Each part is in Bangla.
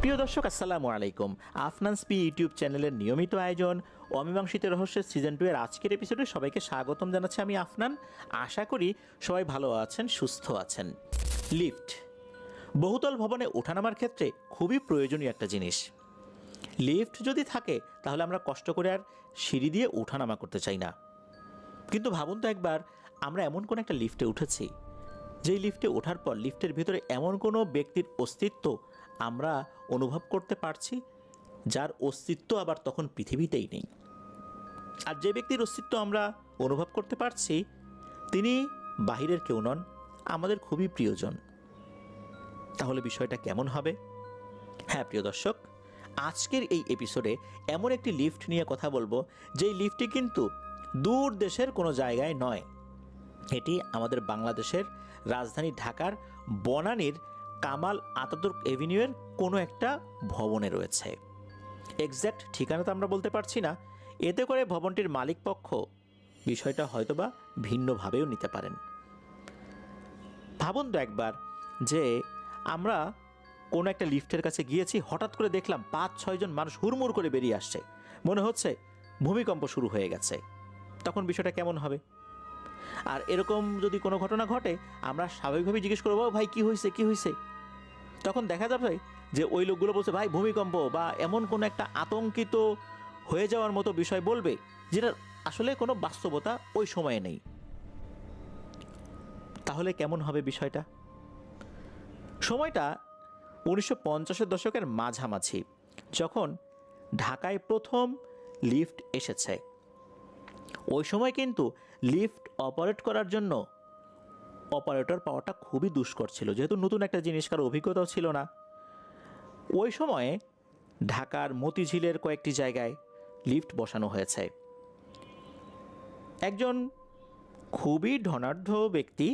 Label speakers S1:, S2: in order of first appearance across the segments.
S1: প্রিয় দর্শক আসসালামু আলাইকুম। আফনান স্পি ইউটিউব চ্যানেলের নিয়মিত আয়োজন অমীমাংসিত রহস্যের সিজন 2 এর আজকের এপিসোডে সবাইকে স্বাগতম জানাচ্ছি আমি আফনান। আশা করি সবাই ভালো আছেন, সুস্থ আছেন। লিফট বহুতল ভবনে ওঠানামার ক্ষেত্রে খুবই প্রয়োজনীয় একটা জিনিস। লিফট যদি থাকে তাহলে আমরা কষ্ট করে আর সিঁড়ি দিয়ে ওঠানামা করতে চাই না। কিন্তু ভাবুন তো একবার, আমরা এমন কোনো একটা লিফটে উঠেছি যেই লিফটে ওঠার পর লিফটের ভিতরে এমন কোনো ব্যক্তির অস্তিত্ব আমরা অনুভব করতে পারছি যার অস্তিত্ব আবার তখন পৃথিবীতেই নেই। আর যে ব্যক্তির অস্তিত্ব আমরা অনুভব করতে পারছি তিনি বাহিরের কেউ নন, আমাদের খুবই প্রিয়জন। তাহলে বিষয়টা কেমন হবে? হ্যাঁ প্রিয় দর্শক, আজকের এই এপিসোডে এমন একটি লিফট নিয়ে কথা বলবো যেই লিফটটি কিন্তু দূর দেশের কোনো জায়গায় নয়। এটি আমাদের বাংলাদেশের রাজধানী ঢাকার বনানীর কামাল আতাতুর্ক এভিনিউয়ের কোনো একটা ভবনে রয়েছে। এক্স্যাক্ট ঠিকানা তো আমরা বলতে পারছি না, এতে করে ভবনটির মালিক পক্ষ বিষয়টা হয়তোবা ভিন্নভাবেও নিতে পারেন। ভাবুন তো একবার যে আমরা কোনো একটা লিফটের কাছে গিয়েছি, হঠাৎ করে দেখলাম 5-6 জন মানুষ হুড়মুড় করে বেরিয়ে আসছে, মনে হচ্ছে ভূমিকম্প শুরু হয়ে গেছে। তখন বিষয়টা কেমন হবে? আর এরকম যদি কোনো ঘটনা ঘটে আমরা স্বাভাবিকভাবেই জিজ্ঞেস করবো, ভাই কী হয়েছে কী হয়েছে? তখন দেখা যাবে যে ওই লোকগুলো বলছে ভাই ভূমিকম্প, বা এমন কোনো একটা আতঙ্কিত হয়ে যাওয়ার মতো বিষয় বলবে যেটা আসলে কোনো বাস্তবতা ওই সময়ে নেই। তাহলে কেমন হবে বিষয়টা? সময়টা 1950-এর দশকের মাঝামাঝি, যখন ঢাকায় প্রথম লিফট এসেছে। ওই সময় কিন্তু লিফট অপারেট করার জন্য অপারেটর পাওয়াটা খুবই দুষ্কর ছিল, যেহেতু নতুন একটা জিনিস, কারো অভিজ্ঞতাও ছিল না। ওই সময়ে ঢাকার মতিঝিলের কয়েকটি জায়গায় লিফট বসানো হয়েছে। একজন খুবই ধনাঢ্য ব্যক্তি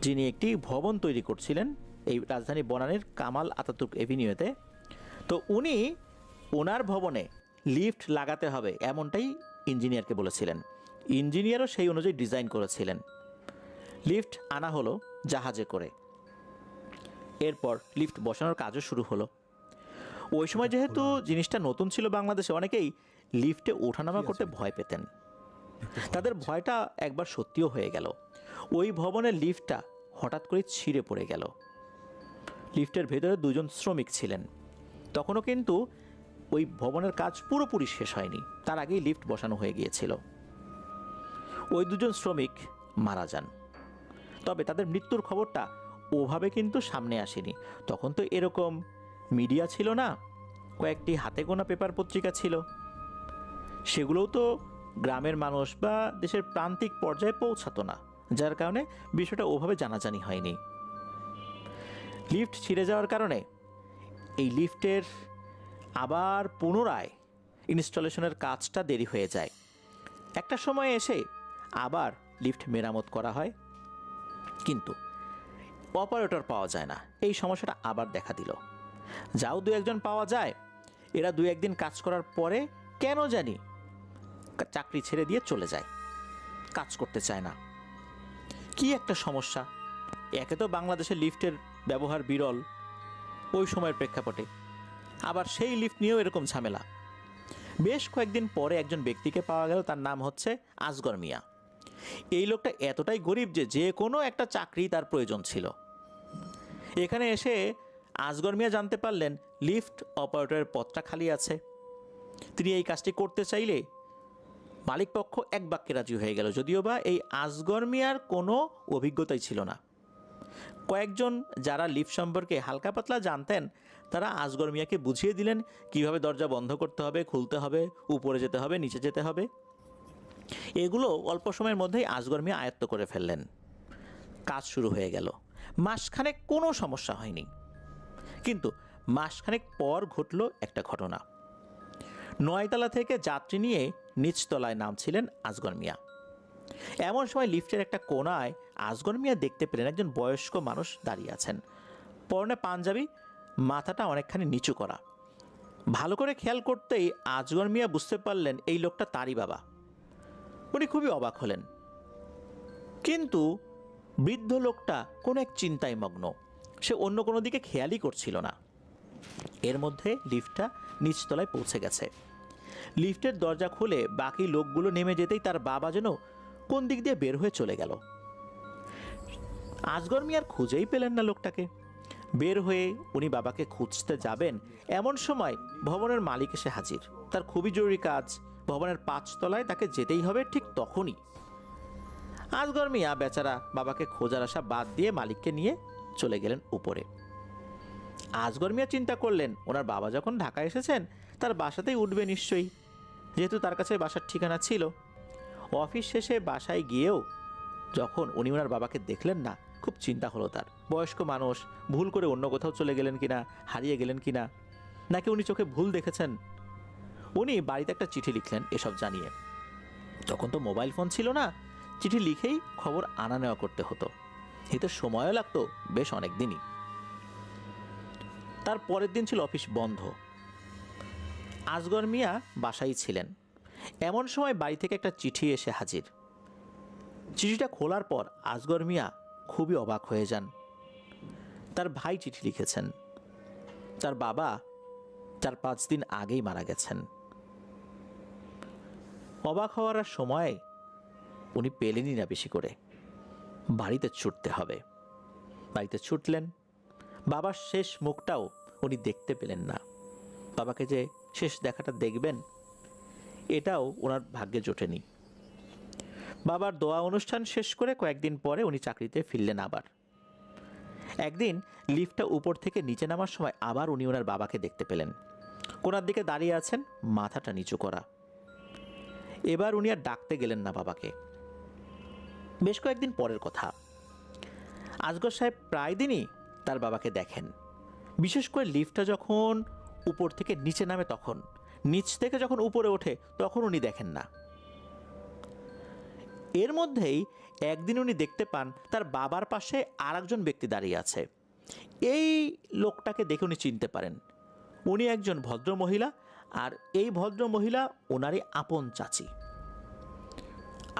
S1: যিনি একটি ভবন তৈরি করছিলেন এই রাজধানী বনানীর কামাল আতাতুর্ক এভিনিউতে, তো উনি ওনার ভবনে লিফট লাগাতে হবে এমনটাই ইঞ্জিনিয়ারকে বলেছিলেন। ইঞ্জিনিয়ারও সেই অনুযায়ী ডিজাইন করেছিলেন। লিফট আনা হলো জাহাজে করে, এরপর লিফট বসানোর কাজও শুরু হলো। ওই সময় যেহেতু জিনিসটা নতুন ছিল বাংলাদেশে, অনেকেই লিফটে ওঠানামা করতে ভয় পেতেন। তাদের ভয়টা একবার সত্যিও হয়ে গেল। ওই ভবনের লিফটটা হঠাৎ করে ছিঁড়ে পড়ে গেল। লিফটের ভেতরে 2 জন শ্রমিক ছিলেন। তখনও কিন্তু ওই ভবনের কাজ পুরোপুরি শেষ হয়নি, তার আগেই লিফট বসানো হয়ে গিয়েছিল। ওই 2 জন শ্রমিক মারা যান। তবে তাদের মৃত্যুর খবরটা ওভাবে কিন্তু সামনে আসেনি। তখন তো এরকম মিডিয়া ছিল না, কয়েকটি হাতে গোনা পেপার পত্রিকা ছিল, সেগুলোও তো গ্রামের মানুষ বা দেশের প্রান্তিক পর্যায়ে পৌঁছাতো না, যার কারণে বিষয়টা ওভাবে জানাজানি হয়নি। লিফট ছিঁড়ে যাওয়ার কারণে এই লিফটের আবার পুনরায় ইনস্টলেশনের কাজটা দেরি হয়ে যায়। একটা সময় এসে আবার লিফট মেরামত করা হয়, কিন্তু অপারেটর পাওয়া যায় না। এই সমস্যাটা আবার দেখা দিল। যাও 2-1 জন পাওয়া যায়, এরা 2-1 দিন কাজ করার পরে কেন জানি চাকরি ছেড়ে দিয়ে চলে যায়, কাজ করতে চায় না। কি একটা সমস্যা! একে তো বাংলাদেশের লিফটের ব্যবহার বিরল ওই সময়ের প্রেক্ষাপটে, আবার সেই লিফট নিয়েও এরকম ঝামেলা। বেশ কয়েকদিন পরে একজন ব্যক্তিকে পাওয়া গেল, তার নাম হচ্ছে আসগর মিয়া। এই লোকটা এতটাই গরিব যে যে কোনো একটা চাকরি তার প্রয়োজন ছিল। এখানে এসে আসগর মিয়া জানতে পারলেন লিফট অপারেটরের পদটা খালি আছে। তিনি এই কাজটি করতে চাইলে মালিকপক্ষ এক বাক্যে রাজি হয়ে গেল, যদিও বা এই আসগর মিয়ার কোনো অভিজ্ঞতাই ছিল না। কয়েকজন যারা লিফট সম্পর্কে হালকা পাতলা জানতেন তারা আসগর মিয়াকে বুঝিয়ে দিলেন কিভাবে দরজা বন্ধ করতে হবে, খুলতে হবে, উপরে যেতে হবে, নিচে যেতে হবে। এগুলো অল্প সময়ের মধ্যেই আসগর মিয়া আয়ত্ত করে ফেললেন। কাজ শুরু হয়ে গেল। মাসখানেক কোনো সমস্যা হয়নি, কিন্তু মাসখানেক পর ঘটল একটা ঘটনা। 9 তলা থেকে যাত্রী নিয়ে নিচতলায় নামছিলেন আসগর মিয়া। এমন সময় লিফটের একটা কোণায় আসগর মিয়া দেখতে পেলেন একজন বয়স্ক মানুষ দাঁড়িয়ে আছেন, পরনে পাঞ্জাবি, মাথাটা অনেকখানি নিচু করা। ভালো করে খেয়াল করতেই আসগর মিয়া বুঝতে পারলেন এই লোকটা তারই বাবা। উনি খুবই অবাক হলেন, কিন্তু বৃদ্ধ লোকটা কোনো এক চিন্তায় মগ্ন, সে অন্য কোনো দিকে খেয়ালই করছিল না। এর মধ্যে লিফটটা নিচতলায় পৌঁছে গেছে। লিফটের দরজা খুলে বাকি লোকগুলো নেমে যেতেই তার বাবা যেন কোন দিক দিয়ে বের হয়ে চলে গেল। আসগর মিয়ার খুঁজেই পেলেন না লোকটাকে। বের হয়ে উনি বাবাকে খুঁজতে যাবেন, এমন সময় ভবনের মালিক এসে হাজির। তার খুবই জরুরি কাজ, ভবনের 5 তলায় তাকে যেতেই হবে। ঠিক তখনই আসগর মিয়া বেচারা বাবাকে খোঁজার আশা বাদ দিয়ে মালিককে নিয়ে চলে গেলেন উপরে। আসগর মিয়া চিন্তা করলেন, ওনার বাবা যখন ঢাকায় এসেছেন তার বাসাতেই উঠবে নিশ্চয়ই, যেহেতু তার কাছে বাসার ঠিকানা ছিল। অফিস শেষে বাসায় গিয়েও যখন উনি ওনার বাবাকে দেখলেন না, খুব চিন্তা হলো তার। বয়স্ক মানুষ, ভুল করে অন্য কোথাও চলে গেলেন কিনা, হারিয়ে গেলেন কিনা, নাকি উনি চোখে ভুল দেখেছেন। উনি বাড়িতে একটা চিঠি লিখলেন এসব জানিয়ে। তখন তো মোবাইল ফোন ছিল না, চিঠি লিখেই খবর আনা নেওয়া করতে হতো। এতে সময়ও লাগতো বেশ অনেক দিনই। তার পরের দিন ছিল অফিস বন্ধ। আসগর মিয়া বাসায় ছিলেন। এমন সময় বাড়ি থেকে একটা চিঠি এসে হাজির। চিঠিটা খোলার পর আসগর মিয়া খুবই অবাক হয়ে যান। তার ভাই চিঠি লিখেছেন। তার বাবা 4-5 দিন আগেই মারা গেছেন। অবাক হওয়ার আর সময় উনি পেলেনই না বেশি করে। বাড়িতে ছুটতে হবে। বাড়িতে ছুটলেন। বাবার শেষ মুখটাও উনি দেখতে পেলেন না। বাবাকে যে শেষ দেখাটা দেখবেন, এটাও ওনার ভাগ্যে জোটেনি। বাবার দোয়া অনুষ্ঠান শেষ করে কয়েকদিন পরে উনি চাকরিতে ফিরলেন আবার। একদিন লিফটটা উপর থেকে নিচে নামার সময় আবার উনি ওনার বাবাকে দেখতে পেলেন। কোনার দিকে দাঁড়িয়ে আছেন, মাথাটা নিচু করা। এবার উনি আর ডাকতে গেলেন না বাবাকে। বেশ কয়েকদিন পরের কথা। আসগর সাহেব প্রায় দিনই তার বাবাকে দেখেন। বিশেষ করে লিফটটা যখন উপর থেকে নিচে নামে, তখন নিচ থেকে যখন উপরে ওঠে তখন উনি দেখেন না। এর মধ্যেই একদিন উনি দেখতে পান তার বাবার পাশে আর একজন ব্যক্তি দাঁড়িয়ে আছে। এই লোকটাকে দেখে উনি চিনতে পারেন উনি একজন ভদ্র মহিলা, আর এই ভদ্র মহিলা ওনারই আপন চাচি।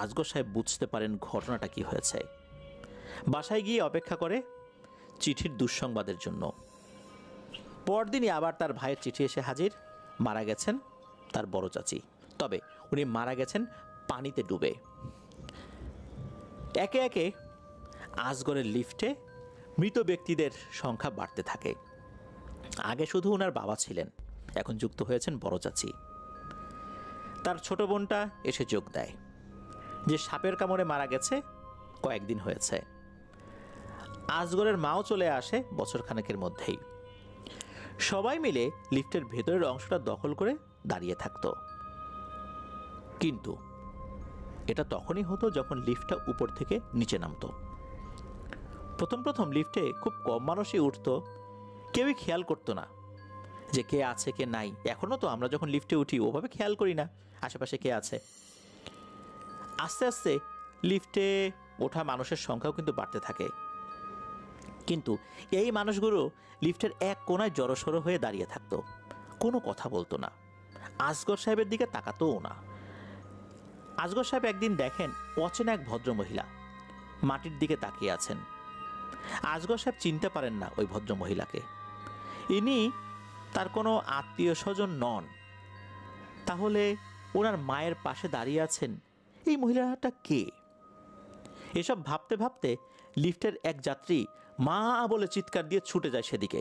S1: আসগর সাহেব বুঝতে পারেন ঘটনাটা কি হয়েছে। বাসায় গিয়ে অপেক্ষা করে চিঠির দুঃসংবাদের জন্য। পরদিনই আবার তার ভাইয়ের চিঠি এসে হাজির। মারা গেছেন তার বড় চাচি, তবে উনি মারা গেছেন পানিতে ডুবে। একে একে আসগরের লিফটে মৃত ব্যক্তিদের সংখ্যা বাড়তে থাকে। আগে শুধু ওনার বাবা ছিলেন, এখন যুক্ত হয়েছেন বড় চাচি। তার ছোট বোনটা এসে যোগ দেয়। যে সাপের কামড়ে মারা গেছে কয়েকদিন হয়েছে। আসগরের মাও চলে আসে বছরখানেকের মধ্যেই। সবাই মিলে লিফটের ভেতরের অংশটা দখল করে দাঁড়িয়ে থাকতো। কিন্তু এটা তখনই হতো যখন লিফটটা উপর থেকে নিচে নামতো। প্রথম প্রথম লিফটে খুব কম মানুষই উঠতো। কেউই খেয়াল করতো না যে কে আছে কে নাই। এখনও তো আমরা যখন লিফটে উঠি ওভাবে খেয়াল করি না আশেপাশে কে আছে। আস্তে আস্তে লিফটে ওঠা মানুষের সংখ্যাও কিন্তু বাড়তে থাকে। কিন্তু এই মানুষগুলো লিফটের এক কোনায় জড়সড়ো হয়ে দাঁড়িয়ে থাকতো, কোনো কথা বলতো না। আসগর সাহেবের দিকে তাকাতোও না। আসগর সাহেব একদিন দেখেন অচেনা এক ভদ্রমহিলা মাটির দিকে তাকিয়ে আছেন। আসগর সাহেব চিনতে পারেন না ওই ভদ্রমহিলাকে। ইনি তার কোনো আত্মীয় স্বজন নন। তাহলে ওনার মায়ের পাশে দাঁড়িয়ে আছেন এই মহিলাটা কে? এসব ভাবতে ভাবতে লিফটের এক যাত্রী মা বলে চিৎকার দিয়ে ছুটে যায় সেদিকে।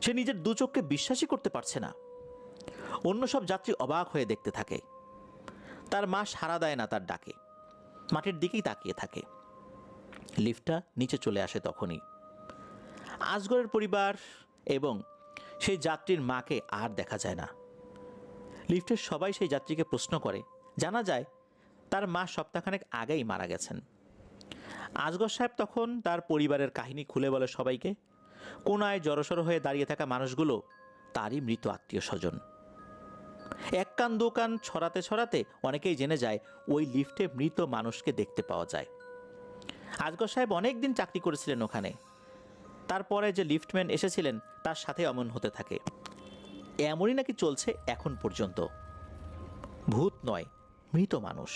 S1: সে নিজের দু চোখকে বিশ্বাসই করতে পারছে না। অন্য সব যাত্রী অবাক হয়ে দেখতে থাকে। তার মা সাড়া দেয় না তার ডাকে, মাটির দিকেই তাকিয়ে থাকে। লিফটটা নিচে চলে আসে তখনই। আসগরের পরিবার এবং সেই যাত্রীর মাকে আর দেখা যায় না। লিফটের সবাই সেই যাত্রীকে প্রশ্ন করে। জানা যায় তার মা সপ্তাহখানেক আগেই মারা গেছেন। আসগর সাহেব তখন তার পরিবারের কাহিনী খুলে বলে সবাইকে। কোনায় জড়সড় হয়ে দাঁড়িয়ে থাকা মানুষগুলো তারই মৃত আত্মীয় স্বজন। এক কান দু কান ছড়াতে ছড়াতে অনেকেই জেনে যায় ওই লিফটে মৃত মানুষকে দেখতে পাওয়া যায়। আসগর সাহেব অনেক দিন চাকরি করেছিলেন ওখানে। তারপরে যে লিফটম্যান এসেছিলেন তার সাথে অমন হতে থাকে। এমনই নাকি চলছে এখন পর্যন্ত। ভূত নয়, মৃত মানুষ।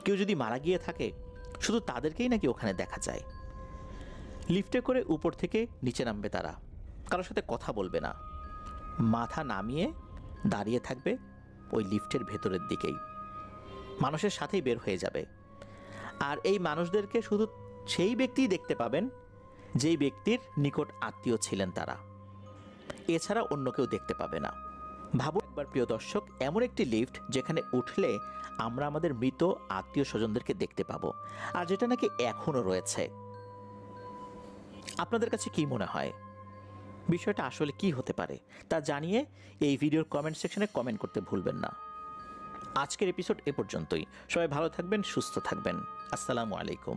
S1: কেউ যদি মারা গিয়ে থাকে শুধু তাদেরকেই নাকি ওখানে দেখা যায়। লিফটে করে উপর থেকে নিচে নামবে তারা। কারোর সাথে কথা বলবে না, মাথা নামিয়ে দাঁড়িয়ে থাকবে ওই লিফটের ভেতরের দিকেই, মানুষের সাথেই বের হয়ে যাবে। আর এই মানুষদেরকে শুধু সেই ব্যক্তিই দেখতে পাবেন যেই ব্যক্তির নিকট আত্মীয় ছিলেন তারা, এছাড়া অন্য কেউ দেখতে পাবে না। ভাবুন একবার প্রিয় দর্শক, এমন একটি লিফট যেখানে উঠলে আমরা আমাদের মৃত আত্মীয় স্বজনদেরকে দেখতে পাবো, আর যেটা নাকি এখনও রয়েছে। আপনাদের কাছে কি মনে হয় বিষয়টা আসলে কি হতে পারে তা জানিয়ে এই ভিডিওর কমেন্ট সেকশনে কমেন্ট করতে ভুলবেন না। আজকের এপিসোড এ পর্যন্তই। সবাই ভালো থাকবেন, সুস্থ থাকবেন। আসসালামু আলাইকুম।